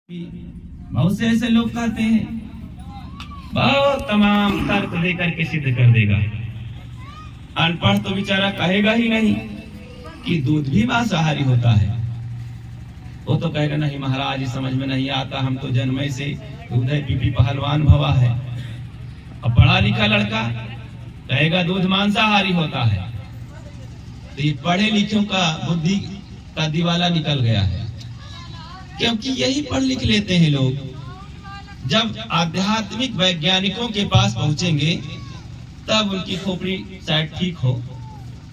बहुत से ऐसे लोग कहते हैं बहुत तमाम तर्क देकर के सिद्ध कर देगा। अनपढ़ तो बेचारा कहेगा ही नहीं कि दूध भी मांसाहारी होता है। वो तो कहेगा नहीं महाराज समझ में नहीं आता, हम तो जन्म से दूध है पीपी पहलवान भवा है। अब पढ़ा लिखा लड़का कहेगा दूध मांसाहारी होता है। तो ये पढ़े लिखों का बुद्धि का दिवाला निकल गया है, क्योंकि यही पढ़ लिख लेते हैं लोग। जब आध्यात्मिक वैज्ञानिकों के पास पहुंचेंगे तब उनकी खोपड़ी शायद ठीक हो,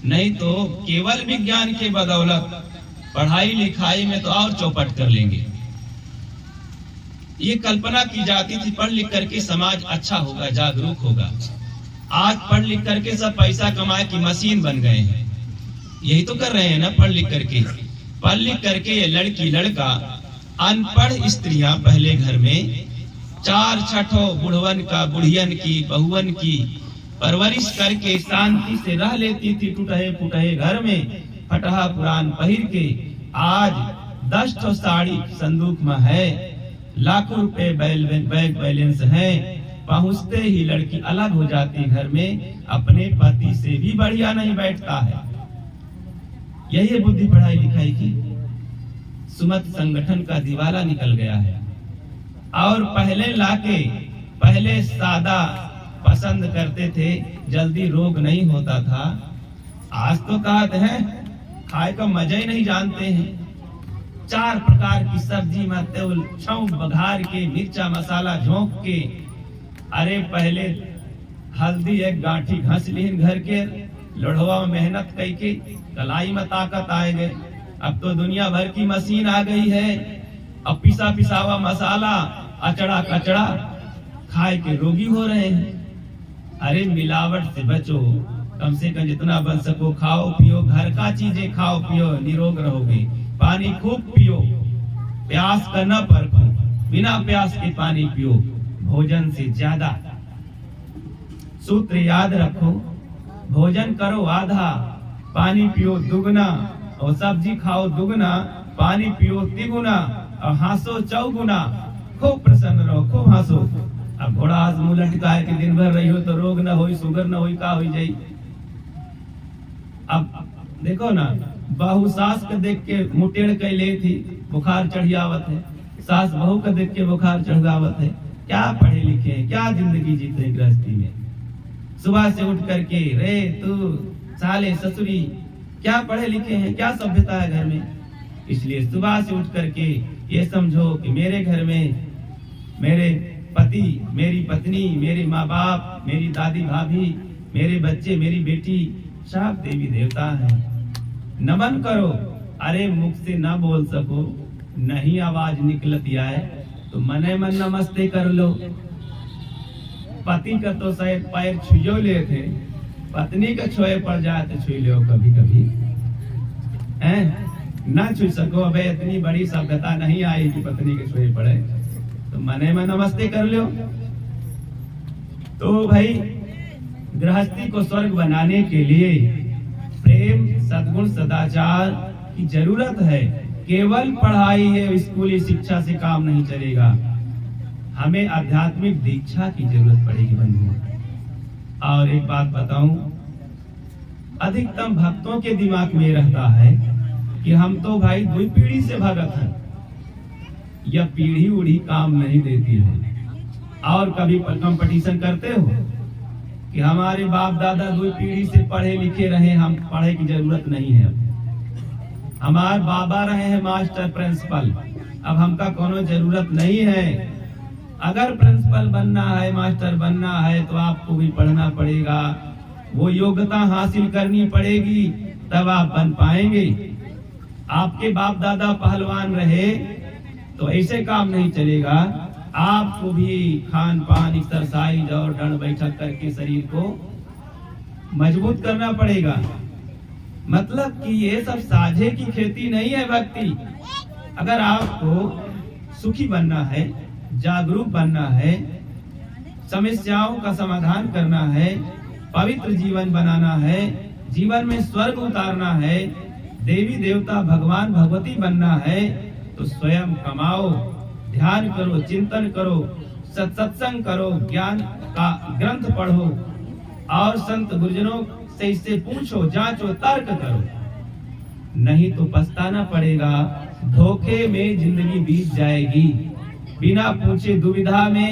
नहीं तो केवल विज्ञान के बदौलत पढ़ाई लिखाई में तो और चौपट कर लेंगे। ये कल्पना की जाती थी पढ़ लिख करके समाज अच्छा होगा, जागरूक होगा। आज पढ़ लिख करके सब पैसा कमाए की मशीन बन गए हैं। यही तो कर रहे हैं ना, पढ़ लिख करके। पढ़ लिख करके ये लड़की लड़का अनपढ़ स्त्रियां पहले घर में 4 छठों बुढ़वन का बुढ़ियन की बहुवन की परवरिश करके शांति से रह लेती थी टूटे फूटे घर में फटहा पुरान पहिर के। आज 10 ठो साड़ी संदूक में है, लाखों रुपए बैंक बैलेंस है, पहुंचते ही लड़की अलग हो जाती घर में, अपने पति से भी बढ़िया नहीं बैठता है। यही बुद्धि पढ़ाई लिखाई की। सुमत संगठन का दिवाला निकल गया है। और पहले सादा पसंद करते थे, जल्दी रोग नहीं होता था। आज तो कहते हैं खाए का मजा ही नहीं जानते हैं। 4 प्रकार की सब्जी में तेल छौंक बघार के मिर्चा मसाला झोंक के। अरे पहले हल्दी एक गांठी घस लीन घर के, लोढ़वा में मेहनत करके कलाई में ताकत आए गए। अब तो दुनिया भर की मशीन आ गई है। अब पिसा पिसावा मसाला अचड़ा कचड़ा खाए के रोगी हो रहे हैं। अरे मिलावट से बचो, कम से कम जितना बन सको खाओ पियो, घर का चीजें खाओ पियो, निरोग रहोगे। पानी खूब पियो, प्यास का न परखो, बिना प्यास के पानी पियो, भोजन से ज्यादा। सूत्र याद रखो, भोजन करो आधा, पानी पियो दुगना, और सब्जी खाओ दुगना, पानी पियो तिगुना, और हंसो चौगुना। खूब प्रसन्न रहो, खूब हंसो। अब घोड़ा मुंह लटकाए के दिन भर रही हो तो रोग न हो, शुगर न हो, का हो जाई। अब देखो ना, बहू सास के देख के मुटेड़ कैले थी, बुखार चढ़ियावत है। सास बहू के देख के बुखार चढ़ावत है। क्या पढ़े लिखे हैं, क्या जिंदगी जीते गृहस्थी में। सुबह से उठ करके रे तू साले ससुरी, क्या पढ़े लिखे हैं, क्या सभ्यता है घर में। इसलिए सुबह से उठ करके ये समझो कि मेरे घर में मेरे पति, मेरी पत्नी, मेरे माँ बाप, मेरी दादी भाभी, मेरे बच्चे, मेरी बेटी सब देवी देवता हैं। नमन करो। अरे मुख से ना बोल सको, नहीं आवाज निकलती आए तो मने मन नमस्ते कर लो। पति का तो शायद पैर छुयो ले थे, पत्नी का छोए पड़ जाए तो छुई लो कभी कभी हैं। ना छू सको, अबे इतनी बड़ी सभ्यता नहीं आई कि पत्नी के छुए पड़े, तो मने में नमस्ते कर लो। तो भाई गृहस्थी को स्वर्ग बनाने के लिए प्रेम सद्गुण सदाचार की जरूरत है। केवल पढ़ाई या स्कूली शिक्षा से काम नहीं चलेगा, हमें आध्यात्मिक दीक्षा की जरूरत पड़ेगी बंधुओं। और एक बात बताऊं, अधिकतम भक्तों के दिमाग में रहता है कि हम तो भाई 2 पीढ़ी से भगत हैं, यह पीढ़ी उड़ी काम नहीं देती है। और कभी कंपटीशन करते हो कि हमारे बाप दादा 2 पीढ़ी से पढ़े लिखे रहे, हम पढ़े की जरूरत नहीं है। हमारे बाबा रहे हैं मास्टर प्रिंसिपल, अब हमका कोनो जरूरत नहीं है। अगर प्रिंसिपल बनना है, मास्टर बनना है, तो आपको भी पढ़ना पड़ेगा, वो योग्यता हासिल करनी पड़ेगी, तब आप बन पाएंगे। आपके बाप दादा पहलवान रहे तो ऐसे काम नहीं चलेगा। आपको भी खान पान, एक्सरसाइज और दंड बैठक करके शरीर को मजबूत करना पड़ेगा। मतलब कि ये सब साझे की खेती नहीं है भक्ति। अगर आपको सुखी बनना है, जागरूक बनना है, समस्याओं का समाधान करना है, पवित्र जीवन बनाना है, जीवन में स्वर्ग उतारना है, देवी देवता भगवान भगवती बनना है, तो स्वयं कमाओ, ध्यान करो, चिंतन करो, सत्संग करो, ज्ञान का ग्रंथ पढ़ो और संत गुरुजनों से इससे पूछो, जांचो, तर्क करो, नहीं तो पछताना पड़ेगा। धोखे में जिंदगी बीत जाएगी, बिना पूछे दुविधा में,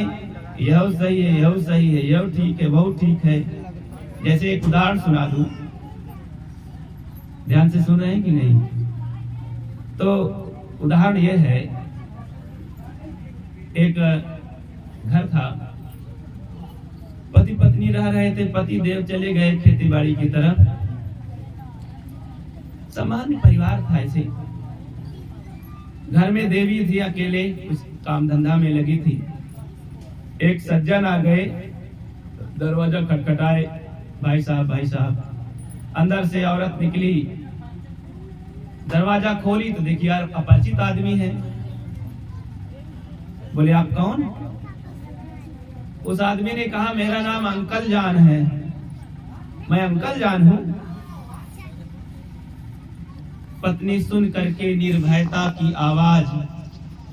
यह सही है, यह सही है, यह ठीक है, वो ठीक है। जैसे एक उदाहरण सुना दूं, ध्यान से सुन रहे हैं कि नहीं? तो उदाहरण यह है, एक घर था, पति पत्नी रह रहे थे, पति देव चले गए खेती बाड़ी की तरफ। सामान्य परिवार था, ऐसे घर में देवी थी, अकेले कुछ काम धंधा में लगी थी। एक सज्जन आ गए, दरवाजा खटखटाए, भाई साहब, भाई साहब। अंदर से औरत निकली, दरवाजा खोली तो देखिए यार अपरिचित आदमी है। बोले आप कौन? उस आदमी ने कहा मेरा नाम अंकल जान है। मैं अंकल जान हूं। पत्नी सुन करके निर्भयता की आवाज,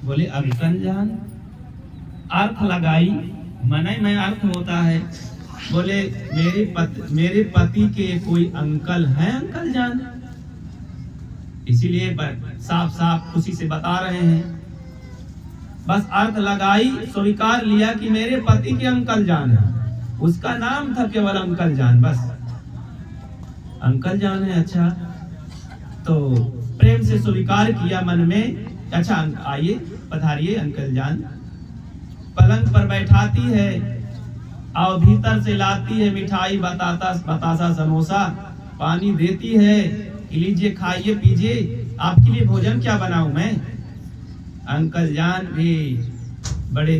बोले अंकल जान? अर्थ लगाई, मने में अर्थ होता है। बोले मेरे पति के कोई अंकल हैं अंकल जान? इसीलिए साफ साफ खुशी से बता रहे हैं। बस अर्थ लगाई, स्वीकार लिया कि मेरे पति के अंकल जान है। उसका नाम था केवल अंकल जान, बस अंकल जान है। अच्छा, तो प्रेम से स्वीकार किया मन में। अच्छा आइए, पधारिए अंकल जान। पलंग पर बैठाती है और भीतर से लाती है मिठाई, बतासा, समोसा, पानी देती है कि लीजिए खाइए पीजिए, आपके लिए भोजन क्या बनाऊं मैं? अंकल जान भी बड़े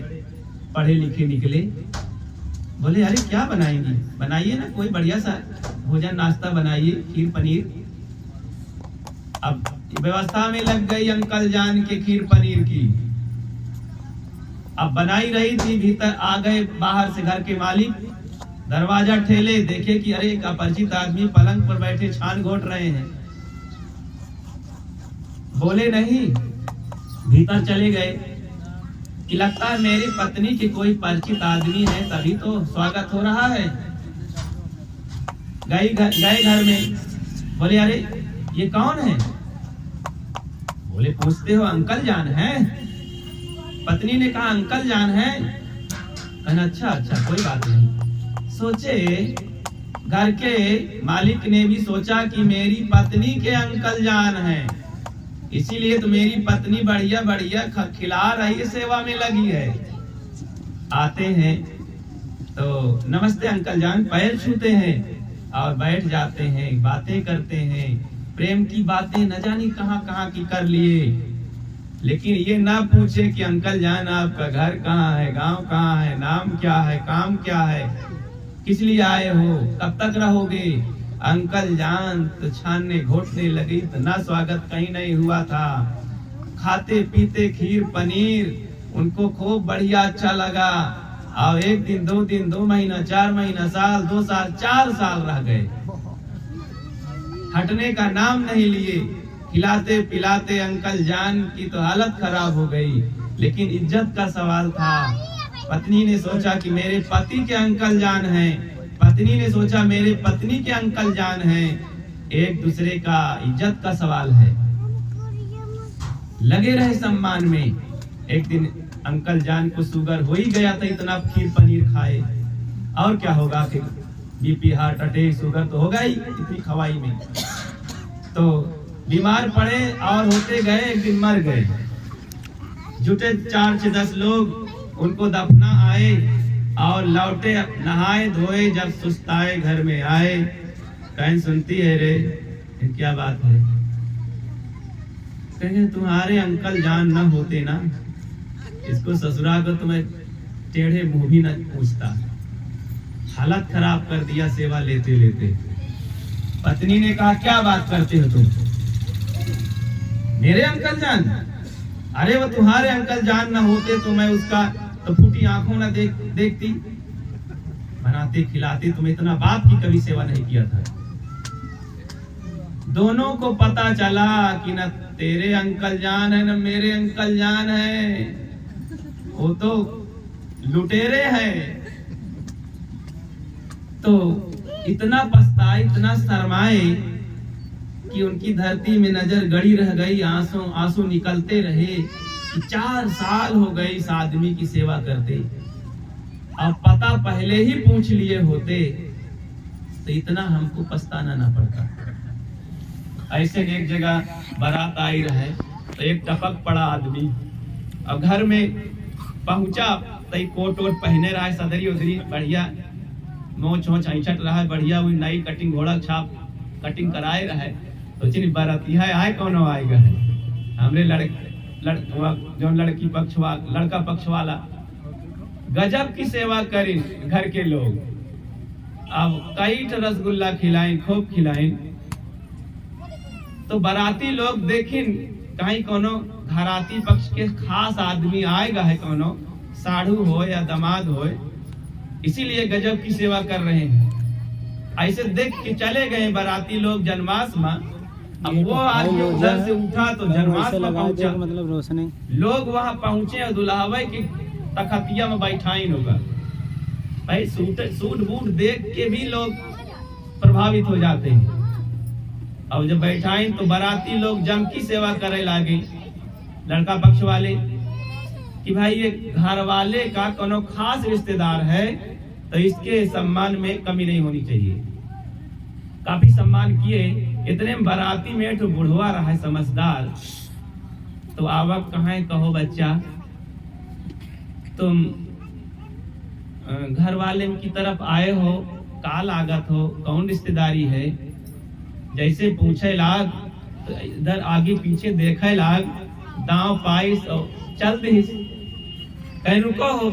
पढ़े लिखे निकले। बोले अरे क्या बनाएंगी? बनाइए ना कोई बढ़िया सा भोजन, नाश्ता बनाइए, खीर पनीर। अब व्यवस्था में लग गई अंकल जान के खीर पनीर की। अब बनाई रही थी, भीतर आ गए बाहर से घर के मालिक, दरवाजा ठेले, देखे कि अरे एक अपरिचित आदमी पलंग पर बैठे छान घोट रहे हैं। बोले नहीं, भीतर चले गए कि लगता है मेरी पत्नी के कोई परिचित आदमी है, तभी तो स्वागत हो रहा है। गए घर में, बोले अरे ये कौन है? बोले पूछते हो अंकल जान है? पत्नी ने कहा अंकल जान है। कहना अच्छा कोई बात नहीं। सोचे घर के मालिक ने भी सोचा कि मेरी पत्नी के अंकल जान है, इसीलिए तो मेरी पत्नी बढ़िया बढ़िया खिला रही है, सेवा में लगी है। आते हैं तो नमस्ते अंकल जान, पैर छूते हैं और बैठ जाते हैं, बातें करते हैं। प्रेम की बातें न जानी कहां की कर लिए, लेकिन ये ना पूछे कि अंकल जान आपका घर कहाँ है, गांव कहाँ है, नाम क्या है, काम क्या है, किस लिए आए हो, कब तक रहोगे? अंकल जान तो छानने घोटने लगी तो ना स्वागत कहीं नहीं हुआ था। खाते पीते खीर पनीर उनको खूब बढ़िया अच्छा लगा। और एक दिन, 2 दिन, 2 महीना, 4 महीना, साल, 2 साल, 4 साल रह गए, हटने का नाम नहीं लिए। खिलाते पिलाते अंकल जान की तो हालत खराब हो गई, लेकिन इज्जत का सवाल था। पत्नी ने सोचा कि मेरे पति के अंकल जान हैं, पत्नी ने सोचा मेरे पत्नी के अंकल जान हैं। एक दूसरे का इज्जत का सवाल है, लगे रहे सम्मान में। एक दिन अंकल जान को शुगर हो ही गया था, इतना खीर पनीर खाए, और क्या होगा फिर, बीपी, हार्ट अटैक, शुगर तो होगा ही इतनी खवाई में। तो बीमार पड़े और होते गए, एक दिन मर गए। जुटे 4 से 10 लोग, उनको दफना आए और लौटे, नहाए धोए, जब सुस्ताए घर में आए। कहीं सुनती है रे, क्या बात है? कहेंगे तुम्हारे अंकल जान न होते ना, इसको ससुराल को तुम्हें टेढ़े मुंह भी न पूछता। हालत खराब कर दिया सेवा लेते लेते। पत्नी ने कहा क्या बात करते हो तुम? मेरे अंकल जान? अरे वो तुम्हारे अंकल जान न होते तो मैं उसका तो फूटी आंखों न देखती। बनाते खिलाते तुम इतना बाप की कभी सेवा नहीं किया था। दोनों को पता चला कि न तेरे अंकल जान है न मेरे अंकल जान है। वो तो लुटेरे हैं। तो इतना पछताए, इतना शर्माए कि उनकी धरती में नजर गड़ी रह गई, आंसू आंसू निकलते रहे कि 4 साल हो गए इस आदमी की सेवा करते। अब पता पहले ही पूछ लिए होते तो इतना हमको पछताना ना पड़ता। ऐसे एक जगह बारात आई रहे तो एक टपक पड़ा आदमी, अब घर में पहुंचा तो कोट वोट पहने रहा है, सदरी उदरी बढ़िया, मोच वोच ऐंचट रहा है बढ़िया, वही नई कटिंग घोड़ा छाप कटिंग कराए रहे। तो चिन्ह बाराती है आए कौन आएगा है हमरे जो लड़की पक्ष वाला, लड़का पक्ष वाला गजब की सेवा करी घर के लोग। अब कई रसगुल्ला खिलाइन, खूब खिलाइन। तो बाराती लोग देखिन कहीं कोनो घराती पक्ष के खास आदमी आएगा है, कोनो साढ़ू हो या दामाद हो, इसीलिए गजब की सेवा कर रहे हैं। ऐसे देख के चले गए बाराती लोग जन्मास में। अब वो आदमी उधर से उठा तो जन्मास में पहुंचा, मतलब रोशनी लोग वहां पहुंचे और दुल्हावे की तखतिया में बैठाइन होगा। भाई सूट बूट देख के भी लोग प्रभावित हो जाते हैं। अब जब बैठाइन तो बाराती लोग जम की सेवा करे लागे, लड़का पक्ष वाले कि भाई ये घर वाले का कोनो खास रिश्तेदार है तो इसके सम्मान में कमी नहीं होनी चाहिए। काफी सम्मान किए। इतने में बाराती में एक बुढ़वा रहा है समझदार, तो आवक कहाँ कहो बच्चा, तुम घर वाले की तरफ आए हो, का लागत हो, कौन रिश्तेदारी है। जैसे पूछे लाग तो इधर आगे पीछे देखे लाग, दांव पाइस और चल दे कहीं रुको हो।